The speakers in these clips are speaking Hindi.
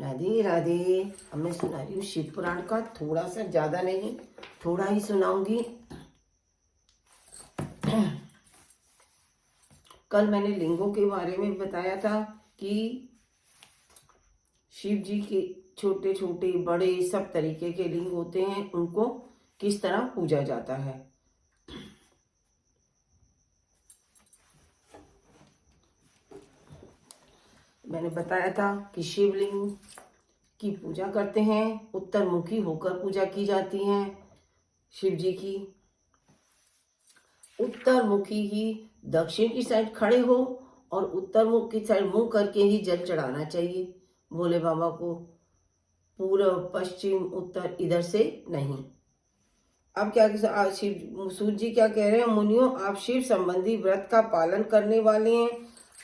राधे राधे। अब मैं सुना रही हूँ शिव पुराण का, थोड़ा सा, ज्यादा नहीं, थोड़ा ही सुनाऊंगी। कल मैंने लिंगों के बारे में बताया था कि शिव जी के छोटे छोटे बड़े सब तरीके के लिंग होते हैं, उनको किस तरह पूजा जाता है। मैंने बताया था कि शिवलिंग की पूजा करते हैं, उत्तर मुखी होकर पूजा की जाती है। शिव जी की उत्तर मुखी ही दक्षिण की साइड खड़े हो और उत्तर मुख की साइड मुंह करके ही जल चढ़ाना चाहिए भोले बाबा को, पूर्व पश्चिम उत्तर इधर से नहीं। अब क्या शिव सूर्य जी क्या कह रहे हैं, मुनियों आप शिव संबंधी व्रत का पालन करने वाले हैं,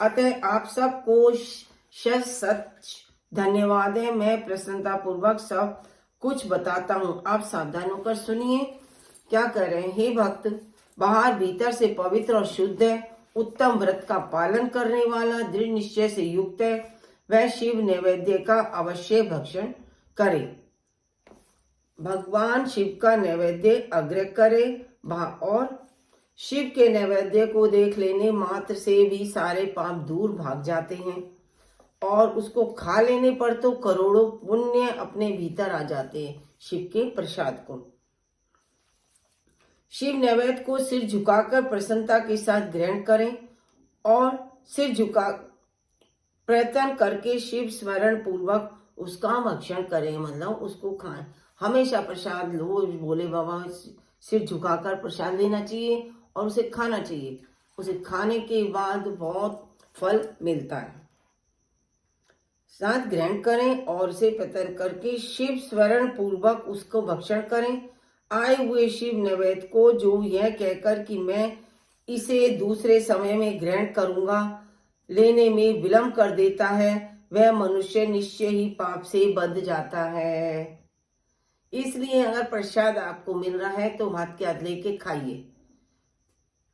अतः आप सबको सच धन्यवाद है। मैं प्रसन्नता पूर्वक सब कुछ बताता हूँ, आप सावधान होकर सुनिए। क्या कर रहे हैं, हे भक्त, बाहर भीतर से पवित्र और शुद्ध है, उत्तम व्रत का पालन करने वाला, दृढ़ निश्चय से युक्त है, वह शिव नैवेद्य का अवश्य भक्षण करे। भगवान शिव का नैवेद्य अग्र करे और शिव के नैवेद्य को देख लेने मात्र से भी सारे पाप दूर भाग जाते हैं और उसको खा लेने पर तो करोड़ों पुण्य अपने भीतर आ जाते हैं। शिव के प्रसाद को, शिव नैवेद्य को सिर झुकाकर प्रसन्नता के साथ ग्रहण करें और सिर झुका प्रयत्न करके शिव स्मरण पूर्वक उसका भक्षण करें, मतलब उसको खाएं। हमेशा प्रसाद लो, भोले बाबा सिर झुकाकर प्रसाद लेना चाहिए और उसे खाना चाहिए। उसे खाने के बाद बहुत फल मिलता है। साथ ग्रहण करें और उसे प्रयत्न करके शिव स्मरण पूर्वक उसको भक्षण करें। आए हुए शिव नैवेद्य को जो यह कहकर कि मैं इसे दूसरे समय में ग्रहण करूंगा लेने में विलंब कर देता है, वह मनुष्य निश्चय ही पाप से बंध जाता है। इसलिए अगर प्रसाद आपको मिल रहा है तो हाथ के हाथ लेके खाइए,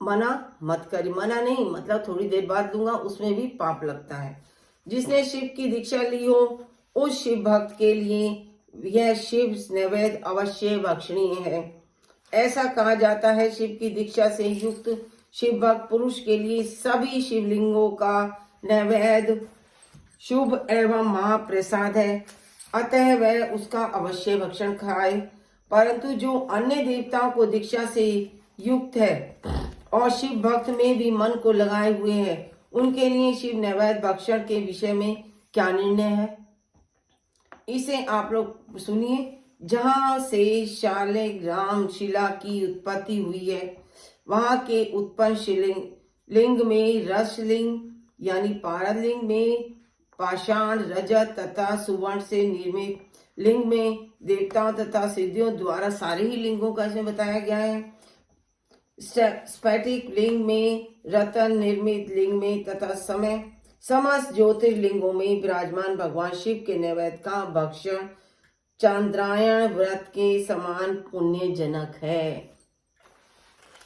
मना मत करिए। मना नहीं मतलब थोड़ी देर बाद दूंगा, उसमें भी पाप लगता है। जिसने शिव की दीक्षा ली हो उस शिव भक्त के लिए यह शिव नैवेद्य अवश्य भक्षणीय है। ऐसा कहा जाता है, शिव की दीक्षा से युक्त शिव भक्त पुरुष के लिए सभी शिवलिंगों का नैवेद्य शुभ एवं महाप्रसाद है, अतः वह उसका अवश्य भक्षण खाए। परंतु जो अन्य देवताओं को दीक्षा से युक्त है और शिव भक्त में भी मन को लगाए हुए हैं, उनके लिए शिव नैवेद्य भक्षण के विषय में क्या निर्णय है, इसे आप लोग सुनिए। जहाँ से शालिग्राम शिला की उत्पत्ति हुई है, वहाँ के उत्पन्न शिवलिंग लिंग में रसलिंग यानी पारद लिंग में पाषाण रजत तथा सुवर्ण से निर्मित लिंग में देवताओं तथा सिद्धियों द्वारा सारे ही लिंगों का इसमें बताया गया है। स्फटिक लिंग में रतन निर्मित लिंग में तथा समस्त ज्योतिर्लिंगों में विराजमान भगवान शिव के नैवेद्य का भक्षण चांद्रायण व्रत के समान पुण्यजनक है।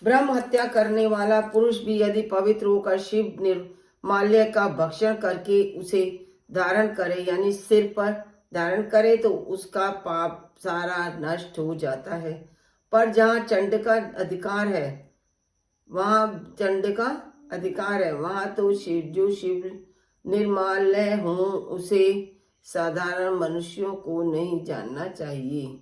ब्रह्म हत्या करने वाला पुरुष भी यदि पवित्र होकर शिव निर्माल्य का भक्षण करके उसे धारण करे यानी सिर पर धारण करे तो उसका पाप सारा नष्ट हो जाता है। पर जहाँ चंड का अधिकार है, वहाँ तो जो शिव निर्माल्य हो उसे साधारण मनुष्यों को नहीं जानना चाहिए।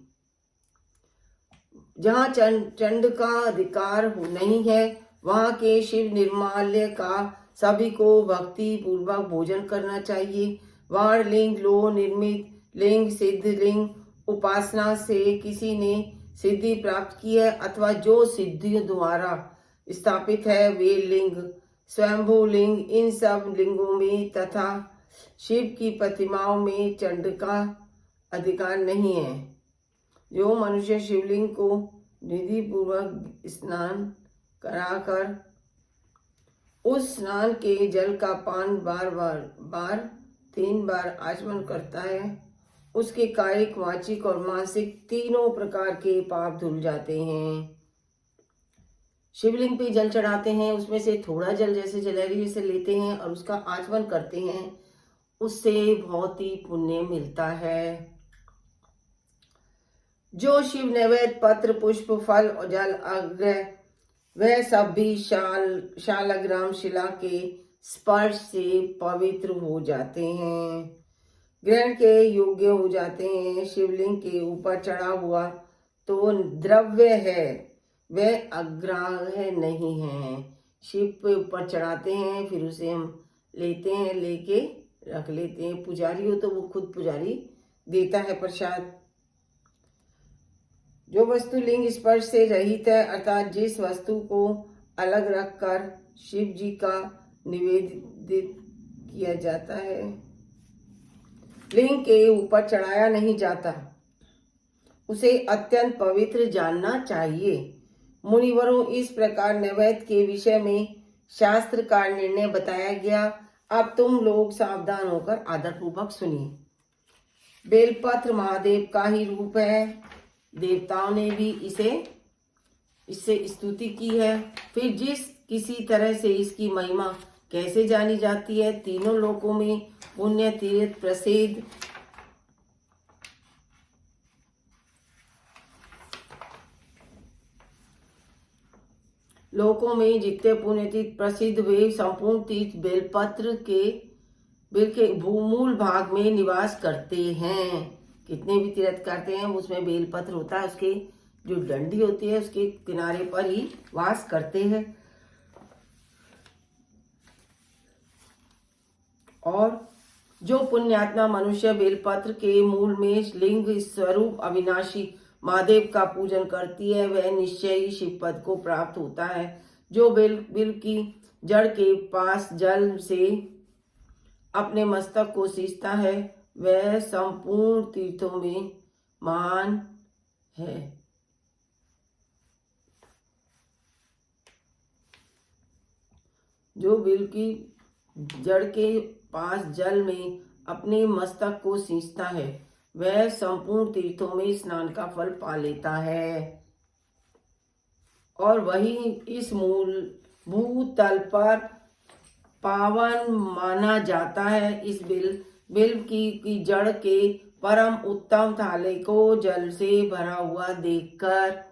जहाँ चंड का अधिकार नहीं है, वहाँ के शिव निर्माल्य का सभी को भक्ति पूर्वक भोजन करना चाहिए। वाण लिंग, लोह निर्मित लिंग, सिद्ध लिंग, उपासना से किसी ने सिद्धि प्राप्त की है अथवा जो सिद्धियों द्वारा स्थापित है वे लिंग स्वयंभू लिंग, इन सब लिंगों में तथा शिव की प्रतिमाओं में चंड का अधिकार नहीं है। जो मनुष्य शिवलिंग को विधि पूर्वक स्नान कराकर उस स्नान के जल का पान बार 3 बार आचमन करता है, उसके कायिक, वाचिक और मानसिक तीनों प्रकार के पाप धुल जाते हैं। शिवलिंग पे जल चढ़ाते हैं, उसमें से थोड़ा जल जैसे जलेबी जैसे लेते हैं और उसका आचमन करते हैं उससे बहुत ही पुण्य मिलता है। जो शिव नैवेद्य पत्र पुष्प फल और जल अग्रह वह सब भी शालग्राम शिला के स्पर्श से पवित्र हो जाते हैं, ग्रहण के योग्य हो जाते हैं। शिवलिंग के ऊपर चढ़ा हुआ तो द्रव्य है, वह अग्राह्य नहीं है। शिव पे ऊपर चढ़ाते हैं, फिर उसे हम लेते हैं, लेके रख लेते हैं। पुजारी हो तो वो खुद पुजारी देता है प्रसाद। जो वस्तु लिंग स्पर्श से रहित है, अर्थात जिस वस्तु को अलग रखकर शिव जी का निवेदित किया जाता है, लिंग के ऊपर चढ़ाया नहीं जाता, उसे अत्यंत पवित्र जानना चाहिए। मुनिवरों, इस प्रकार नैवेद्य के विषय में शास्त्र का निर्णय बताया गया। अब तुम लोग सावधान होकर आदरपूर्वक सुनिए। बेलपत्र महादेव का ही रूप है, देवताओं ने भी इससे स्तुति की है। फिर जिस किसी तरह से इसकी महिमा कैसे जानी जाती है, तीनों लोकों में पुण्य तीर्थ प्रसिद्ध लोकों में जितने पुण्य तीर्थ प्रसिद्ध वे संपूर्ण तीर्थ बेल के भूमूल भाग में निवास करते हैं। कितने भी तीर्थ करते हैं उसमें बेलपत्र होता है, उसके जो डंडी होती है उसके किनारे पर ही वास करते हैं। और जो पुण्यात्मा मनुष्य बेलपत्र के मूल में लिंग स्वरूप अविनाशी महादेव का पूजन करती है, वह निश्चय ही शिव पद को प्राप्त होता है। जो बिल की जड़ के पास जल से अपने मस्तक को सींचता है, वह संपूर्ण तीर्थों में महान है। जो बिल की जड़ के पास जल में अपने मस्तक को सींचता है, वह संपूर्ण तीर्थों में स्नान का फल पा लेता है। और वही इस मूल भूतल पर पावन माना जाता है। इस बिल की जड़ के परम उत्तम थाले को जल से भरा हुआ देखकर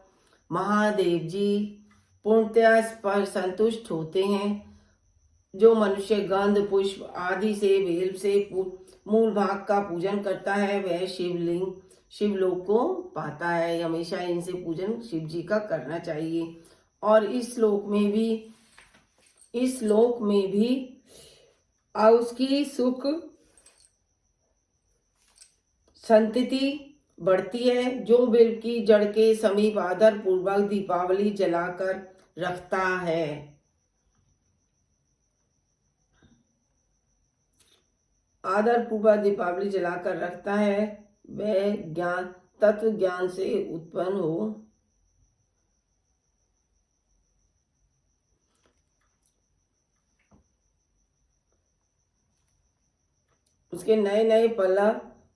महादेव जी पूर्णतया पर संतुष्ट होते हैं। जो मनुष्य गंध पुष्प आदि से बेल से मूल भाग का पूजन करता है, वह शिवलोक को पाता है। हमेशा इनसे पूजन शिव जी का करना चाहिए। और इस लोक में भी उसकी सुख संतति बढ़ती है। जो बिल की जड़ के समीप आदर पूर्वक दीपावली जलाकर रखता है, वह ज्ञान तत्व ज्ञान से उत्पन्न हो उसके नए नए पल्ला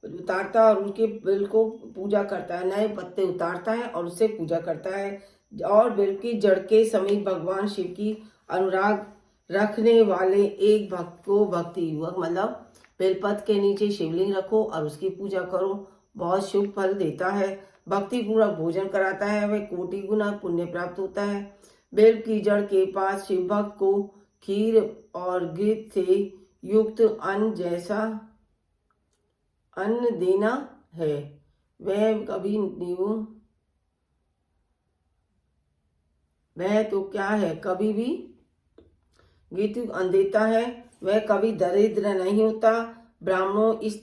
उतारता है और उसके बिल को पूजा करता है। नए पत्ते उतारता है और उससे पूजा करता है। और बिल की जड़ के समीप भगवान शिव की अनुराग रखने वाले एक भक्त को भक्ति युवक, मतलब बेलपत्र के नीचे शिवलिंग रखो और उसकी पूजा करो, बहुत शुभ फल देता है। भक्ति पूर्वक भोजन कराता है, वह कोटि गुना पुण्य प्राप्त होता है। बेल की जड़ के पास शिव भक्त को खीर और घृत से युक्त अन्न जैसा अन्न देना है। वह तो क्या है, कभी भी गीत अन्न देता है। वह कभी दरिद्र नहीं होता। ब्राह्मणों, इस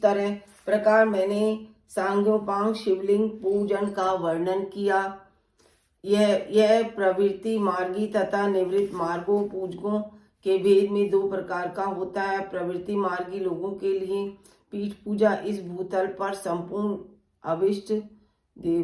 प्रकार मैंने सांगोपांग शिवलिंग पूजन का वर्णन किया। यह प्रवृत्ति मार्गी तथा निवृत्त मार्गों पूजकों के भेद में दो प्रकार का होता है। प्रवृत्ति मार्गी लोगों के लिए पीठ पूजा इस भूतल पर संपूर्ण अभिष्ट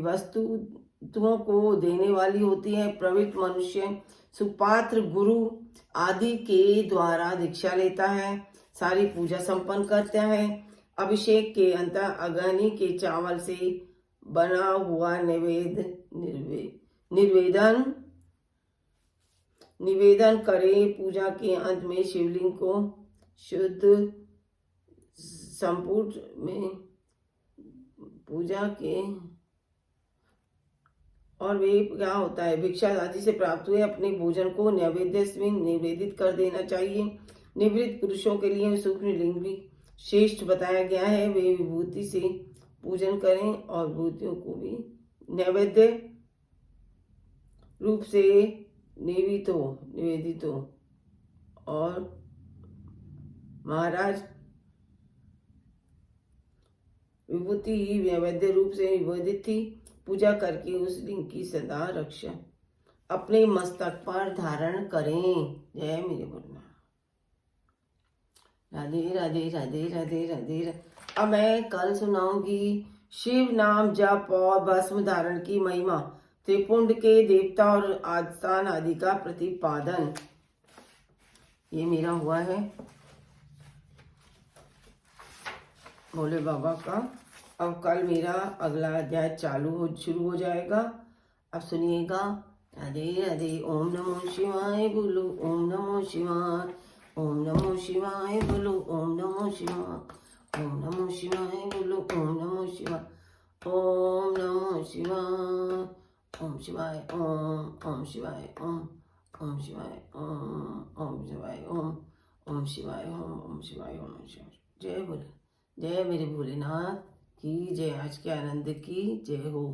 वस्तुओं को देने वाली होती है। प्रवृत्त मनुष्य सुपात्र गुरु आदि के द्वारा दीक्षा लेता है, सारी पूजा संपन्न करता है। अभिषेक के अंत अग्नि के चावल से बना हुआ निवेदन करे। पूजा के अंत में शिवलिंग को शुद्ध संपुट में पूजा के और वे क्या होता है, भिक्षा आदि से प्राप्त हुए अपने भोजन को नैवेद्य में निवेदित कर देना चाहिए। निवृत्त पुरुषों के लिए सूक्ष्म लिंग भी श्रेष्ठ बताया गया है। वे विभूति से पूजन करें और विभूतियों को भी नैवेद्य रूप से निवेदित हो। और महाराज विभूति ही नैवेद्य रूप से निवेदित थी। पूजा करके उस लिंग की सदा रक्षा अपने मस्तक पर धारण करें। जय मेरे बोलना। राधे राधे राधे राधे राधे। अब मैं कल सुनाऊंगी शिव नाम जप और भस्म धारण की महिमा, त्रिपुंड के देवता और आस्थान आदि का प्रतिपादन। ये मेरा हुआ है भोले बाबा का। अब कल मेरा अगला अध्याय शुरू हो जाएगा। अब सुनिएगा। राधे राधे। ओम नमो शिवाय बोलो, ओम नमो शिवाय, ओम नमो शिवाय बोलो, ओम नमो शिवाय, ओम नमो शिवाय बोलो, ओम नमो शिवाय, ओम नमो शिवाय, ओम शिवाय, ओम शिवाय, ओम शिवाय, ओम शिवाय, ओम शिवाय, ओम शिवाय, ओम शिवाय। जय बोले, जय मेरे भोलेनाथ की जय। आज के आनंद की जय हो।